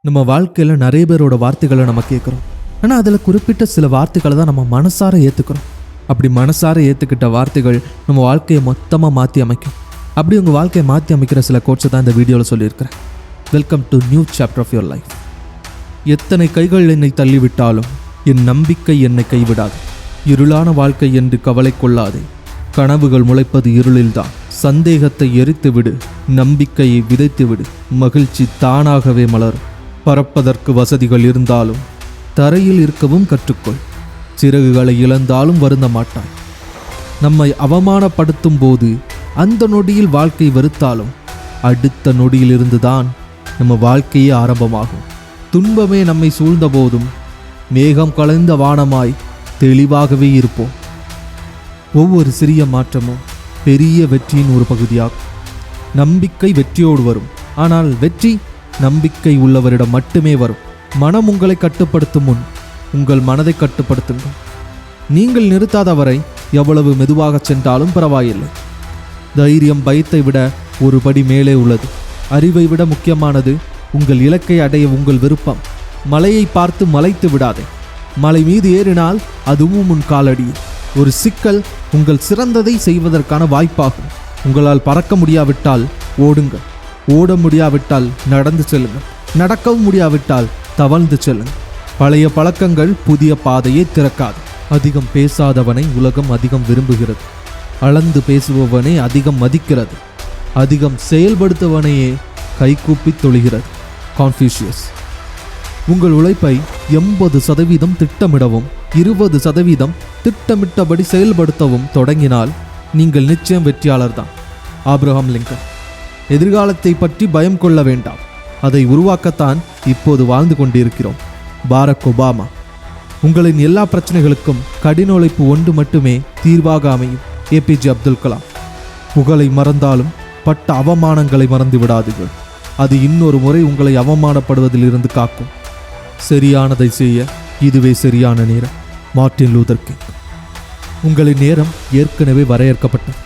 நம்ம வாழ்க்கையில் நிறைய பேரோட வார்த்தைகளை நம்ம கேட்குறோம். ஆனால் அதில் குறிப்பிட்ட சில வார்த்தைகளை தான் நம்ம மனசார ஏற்றுக்கிறோம். அப்படி மனசார ஏற்றுக்கிட்ட வார்த்தைகள் நம்ம வாழ்க்கையை மொத்தமாக மாற்றி அமைக்கும். அப்படி உங்கள் வாழ்க்கையை மாற்றி அமைக்கிற சில கோட்ஸை தான் இந்த வீடியோவில் சொல்லியிருக்கிறேன். Welcome to new chapter of your life. எத்தனை கைகள் என்னை தள்ளிவிட்டாலும் என் நம்பிக்கை என்னை கைவிடாது. இருளான வாழ்க்கை என்று கவலை கொள்ளாதே. கனவுகள் முளைப்பது இருளில்தான். சந்தேகத்தை எரித்து விடு, நம்பிக்கையை விதைத்து விடு. மகிழ்ச்சி தானாகவே மலரும். பறப்பதற்கு வசதிகள் இருந்தாலும் தரையில் இருக்கவும் கற்றுக்கொள். சிறகுகளை இழந்தாலும் வருந்த மாட்டாய். நம்மை அவமானப்படுத்தும் போது அந்த நொடியில் வாழ்க்கை வெறுத்தாலும் அடுத்த நொடியிலிருந்துதான் நம்ம வாழ்க்கையே ஆரம்பமாகும். துன்பமே நம்மை சூழ்ந்த போதும் மேகம் கலைந்த வானமாய் தெளிவாகவே இருப்போம். ஒவ்வொரு சிறிய மாற்றமும் பெரிய வெற்றியின் ஒரு பகுதியாகும். நம்பிக்கை வெற்றியோடு வரும். ஆனால் வெற்றி நம்பிக்கை உள்ளவரிடம் மட்டுமே வரும். மனம் உங்களை கட்டுப்படுத்தும் முன் உங்கள் மனதை கட்டுப்படுத்துங்கள். நீங்கள் நிறுத்தாதவரை எவ்வளவு மெதுவாக சென்றாலும் பரவாயில்லை. தைரியம் பயத்தை விட ஒரு படி மேலே உள்ளது. அறிவை விட முக்கியமானது உங்கள் இலக்கை அடைய உங்கள் விருப்பம். மலையை பார்த்து மலைத்து விடாதே. மலை மீது ஏறினால் அதுவும் உன் காலடியில். ஒரு சிக்கல் உங்கள் சிறந்ததை செய்வதற்கான வாய்ப்பாகும். உங்களால் பறக்க முடியாவிட்டால் ஓடுங்கள். ஓட முடியாவிட்டால் நடந்து செல்லுங்கள். நடக்கவும் முடியாவிட்டால் தவழ்ந்து செல்லுங்கள். பழைய பழக்கங்கள் புதிய பாதையை திறக்காது. அதிகம் பேசாதவனை உலகம் அதிகம் விரும்புகிறது. அளந்து பேசுபவனை அதிகம் மதிக்கிறது. அதிகம் செயல்படுத்துவனையே கைகூப்பி தொழுகிறது. கான்ஃபியூஷியஸ். உங்கள் உழைப்பை 80% திட்டமிடவும் 20% திட்டமிட்டபடி செயல்படுத்தவும் தொடங்கினால் நீங்கள் நிச்சயம் வெற்றியாளர் தான். Abraham Lincoln. எதிர்காலத்தை பற்றி பயம் கொள்ள வேண்டாம், அதை உருவாக்கத்தான் இப்போது வாழ்ந்து கொண்டிருக்கிறோம். Barack Obama. உங்களின் எல்லா பிரச்சனைகளுக்கும் கடின உழைப்பு ஒன்று மட்டுமே தீர்வாக அமையும். ஏபிஜே அப்துல் கலாம். புகழை மறந்தாலும் பட்ட அவமானங்களை மறந்து விடாதீர்கள். அது இன்னொரு முறை உங்களை அவமானப்படுவதிலிருந்து காக்கும். சரியானதை செய்ய இதுவே சரியான நேரம். Martin Luther king. உங்களின் நேரம் ஏற்கனவே வரையறுக்கப்பட்டது.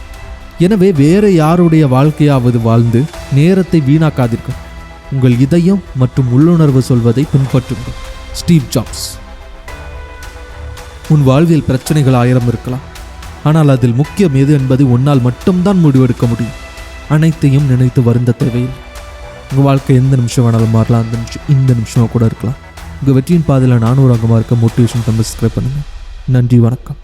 எனவே வேறு யாருடைய வாழ்க்கையாவது வாழ்ந்து நேரத்தை வீணாக்காதீர்கள். உங்கள் இதயம் மற்றும் உள்ளுணர்வு சொல்வதை பின்பற்றுங்கள். Steve jobs. உன் வாழ்வில் பிரச்சனைகள் 1000 இருக்கலாம். ஆனால் அதில் முக்கியம் எது என்பதை உன்னால் மட்டும்தான் முடிவெடுக்க முடியும். அனைத்தையும் நினைத்து வருந்த தேவையில்லை. உங்கள் வாழ்க்கை எந்த நிமிஷம் வேணாலும் மாறலாம். அந்த நிமிஷம் இந்த நிமிஷமாக கூட இருக்கலாம். உங்கள் வெற்றியின் பாதையில் நானும் ஒரு அங்கமாக இருக்க மோட்டிவேஷன் சப்ஸ்கிரைப் பண்ணுங்கள். நன்றி, வணக்கம்.